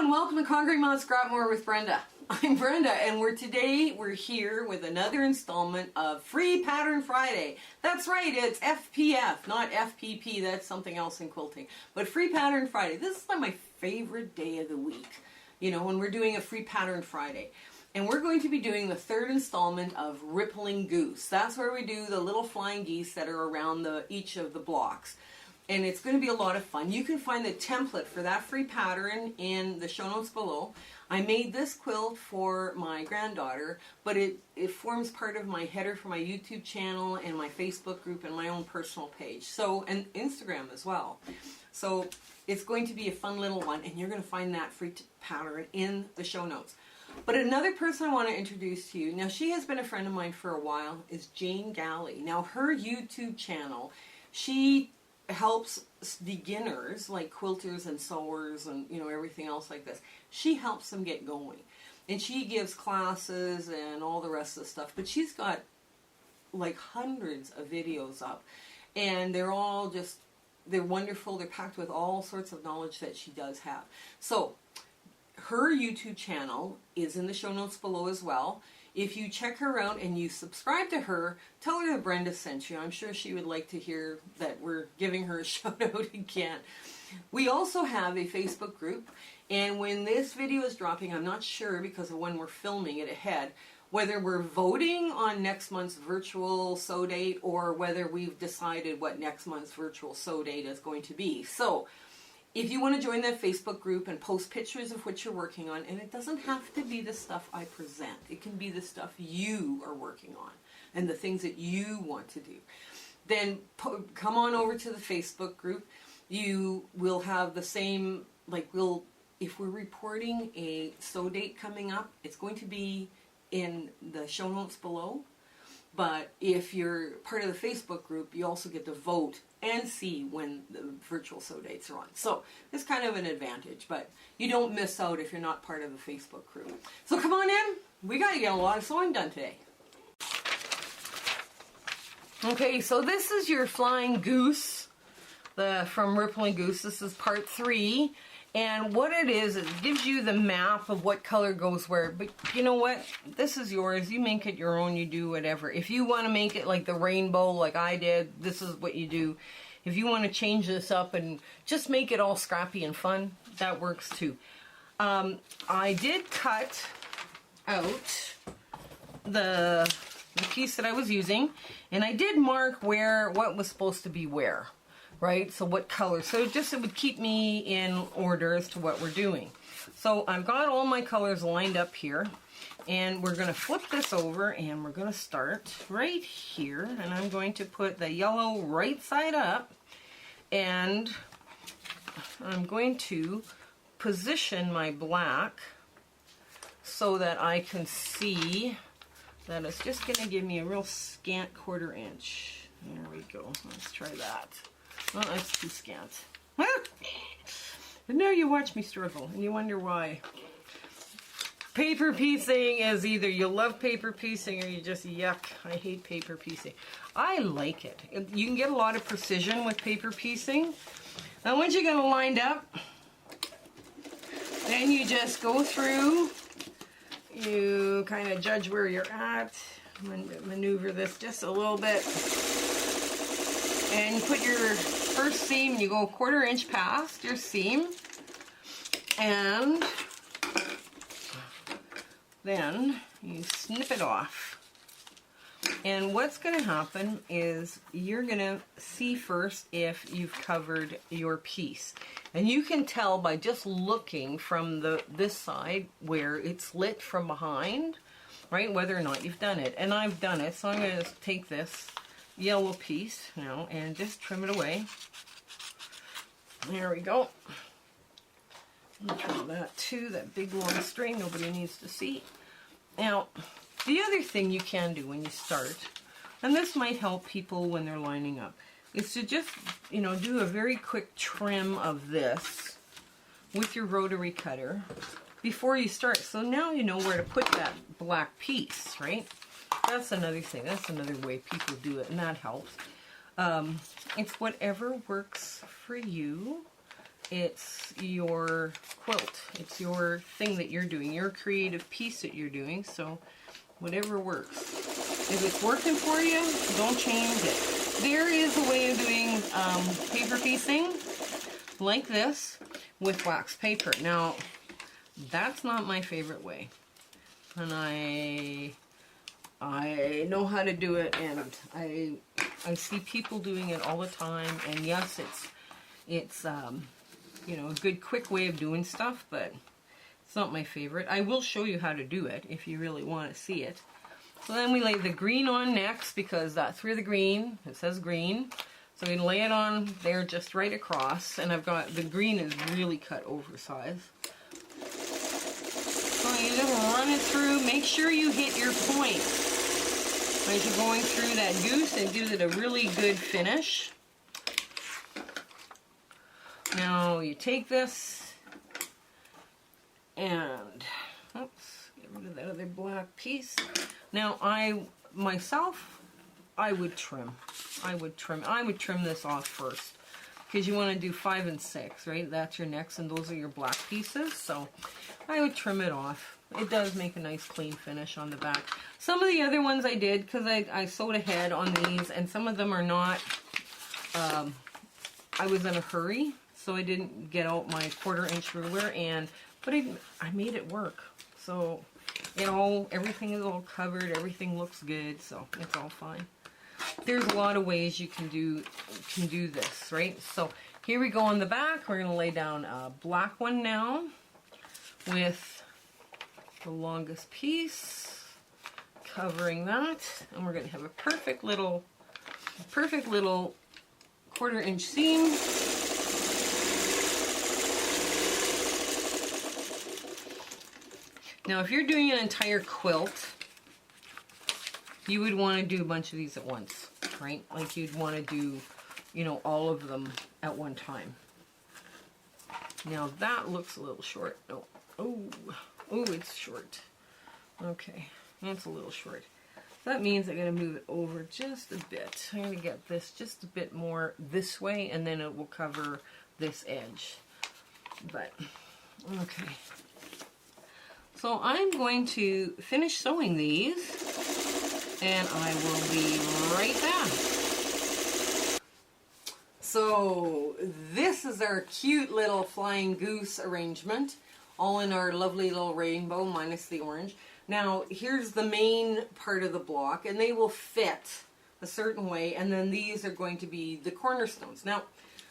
and welcome to Conquering Mount Scrapmore with Brenda. I'm Brenda, and we're here with another installment of Free Pattern Friday. That's right, it's FPF, not FPP, that's something else in quilting. But Free Pattern Friday, this is like my favorite day of the week, you know, when we're doing a Free Pattern Friday. And we're going to be doing the third installment of Rippling Goose. That's where we do the little flying geese that are around each of the blocks. And it's going to be a lot of fun. You can find the template for that free pattern in the show notes below. I made this quilt for my granddaughter, but it forms part of my header for my YouTube channel and my Facebook group and my own personal page. So, and Instagram as well. So it's going to be a fun little one, and you're going to find that free pattern in the show notes. But another person I want to introduce to you, now she has been a friend of mine for a while, is Galley. Now her YouTube channel, she helps beginners like quilters and sewers and everything else like this. She helps them get going, and she gives classes and all the rest of the stuff. But she's got like hundreds of videos up, and they're all they're wonderful. They're packed with all sorts of knowledge that she does have. So her YouTube channel is in the show notes below as well. If you check her out and you subscribe to her, tell her that Brenda sent you. I'm sure she would like to hear that we're giving her a shout out again. We also have a Facebook group, and when this video is dropping, I'm not sure because of when we're filming it ahead, whether we're voting on next month's virtual sew date or whether we've decided what next month's virtual sew date is going to be. So if you want to join that Facebook group and post pictures of what you're working on, and it doesn't have to be the stuff I present. It can be the stuff you are working on and the things that you want to do. Then come on over to the Facebook group. You will have the same, if we're reporting a sew date coming up, it's going to be in the show notes below. But if you're part of the Facebook group, you also get to vote and see when the virtual sew dates are on. So it's kind of an advantage, but you don't miss out if you're not part of the Facebook group. So come on in. We got to get a lot of sewing done today. Okay, so this is your flying goose from Rippling Goose. This is part 3. And what it gives you the map of what color goes where. But you know what? This is yours. You make it your own. You do whatever. If you want to make it like the rainbow like I did, this is what you do. If you want to change this up and just make it all scrappy and fun, that works too. I did cut out the piece that I was using, and I did mark what was supposed to be where. Right, so what color? So it would keep me in order as to what we're doing. So I've got all my colors lined up here, and we're going to flip this over, and we're going to start right here, and I'm going to put the yellow right side up, and I'm going to position my black so that I can see that it's just going to give me a real scant 1/4 inch. There we go. Let's try that. Well, that's too scant. But now you watch me struggle, and you wonder why. Paper piecing is either you love paper piecing or you just yuck. I hate paper piecing. I like it. You can get a lot of precision with paper piecing. Now once you get it lined up, then you just go through. You kind of judge where you're at. Maneuver this just a little bit. And you put your first seam, you go 1/4 inch past your seam, and then you snip it off. And what's going to happen is you're going to see first if you've covered your piece. And you can tell by just looking from this side where it's lit from behind, right, whether or not you've done it. And I've done it, so I'm going to take this yellow piece now and just trim it away. There we go. Trim that too, that big long string nobody needs to see. Now, the other thing you can do when you start, and this might help people when they're lining up, is to just, do a very quick trim of this with your rotary cutter before you start. So now you know where to put that black piece, right? That's another thing. That's another way people do it, and that helps. It's whatever works for you. It's your quilt. It's your thing that you're doing, your creative piece that you're doing, so whatever works. If it's working for you, don't change it. There is a way of doing paper piecing like this with wax paper. Now, that's not my favorite way. And I know how to do it, and I see people doing it all the time, and yes, it's you know, a good quick way of doing stuff, but it's not my favorite. I will show you how to do it if you really want to see it. So then we lay the green on next, because that's where the green, it says green, so we lay it on there just right across, and I've got, the green is really cut oversized. So you just run it through, make sure you hit your point as you're going through that goose. It gives it a really good finish. Now you take this and, oops, get rid of that other black piece. Now I would trim. I would trim this off first, because you want to do 5 and 6, right? That's your necks, and those are your black pieces. So I would trim it off. It does make a nice clean finish on the back. Some of the other ones I did, because I sewed ahead on these, and some of them are not, I was in a hurry, so I didn't get out my 1/4 inch ruler, but I made it work. So everything is all covered, everything looks good, so it's all fine. There's a lot of ways you can do this, right? So here we go on the back. We're going to lay down a black one now with the longest piece covering that, and we're going to have a perfect little 1/4 inch seam. Now if you're doing an entire quilt, you would want to do a bunch of these at once, right? Like you'd want to do, you know, all of them at one time. Now that looks a little short. Oh, it's short. Okay, that's a little short. That means I'm going to move it over just a bit. I'm going to get this just a bit more this way, and then it will cover this edge. But, okay. So I'm going to finish sewing these, and I will be right back. So this is our cute little flying goose arrangement, all in our lovely little rainbow minus the orange. Now here's the main part of the block, and they will fit a certain way, and then these are going to be the cornerstones. Now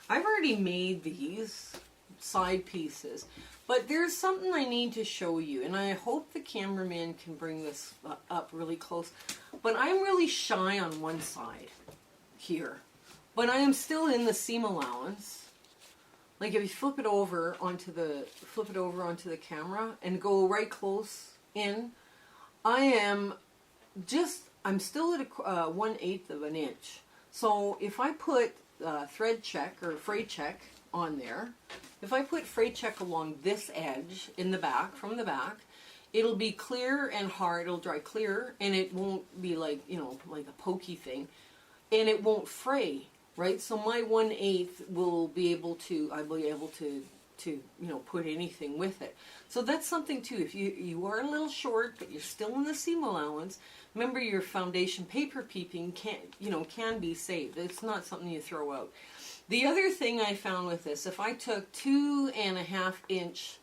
I've already made these side pieces, but there's something I need to show you, and I hope the cameraman can bring this up really close. But I'm really shy on one side here, but I am still in the seam allowance. Like if you flip it over onto the camera and go right close in, I'm still at a 1/8 of an inch. So if I put thread check or fray check on there, if I put fray check along this edge in the back, from the back, it'll be clear and hard, it'll dry clear, and it won't be like, you know, like a pokey thing, and it won't fray, right? So my 1/8 will be able to, I'll be able to you know, put anything with it. So that's something too. If you are a little short, but you're still in the seam allowance, remember your foundation paper peeping can be saved. It's not something you throw out. The other thing I found with this, if I took 2.5 inch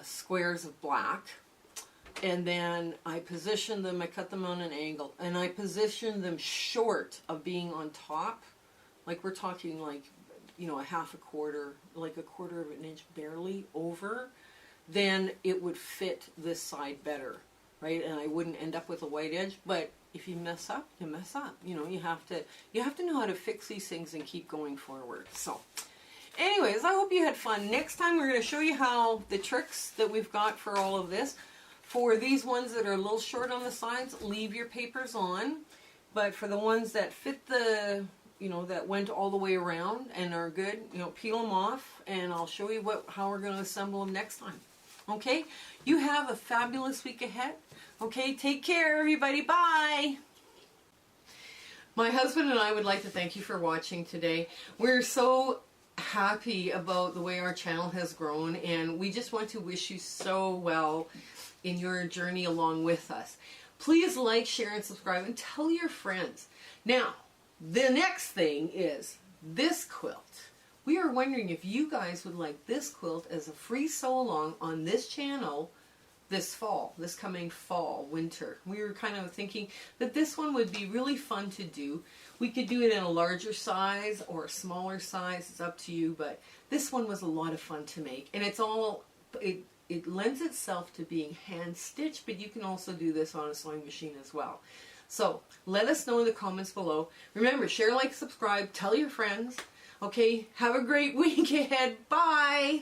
squares of black, and then I positioned them, I cut them on an angle, and I positioned them short of being on top, like we're talking like, you know, a 1/4, like a 1/4 of an inch barely over, then it would fit this side better, right? And I wouldn't end up with a white edge. But if you mess up, you mess up. You know, you have to know how to fix these things and keep going forward. So anyways, I hope you had fun. Next time we're going to show you how the tricks that we've got for all of this. For these ones that are a little short on the sides, leave your papers on. But for the ones that fit the, you know, that went all the way around and are good, you know, peel them off, and I'll show you how we're going to assemble them next time. Okay? You have a fabulous week ahead. Okay? Take care, everybody. Bye! My husband and I would like to thank you for watching today. We're so happy about the way our channel has grown, and we just want to wish you so well in your journey along with us. Please like, share, and subscribe, and tell your friends. Now, the next thing is this quilt. We are wondering if you guys would like this quilt as a free sew along on this channel this fall, this coming fall, winter. We were kind of thinking that this one would be really fun to do. We could do it in a larger size or a smaller size, it's up to you, but this one was a lot of fun to make. And it's all, it lends itself to being hand stitched, but you can also do this on a sewing machine as well. So let us know in the comments below. Remember, share, like, subscribe, tell your friends. Okay, have a great week ahead. Bye!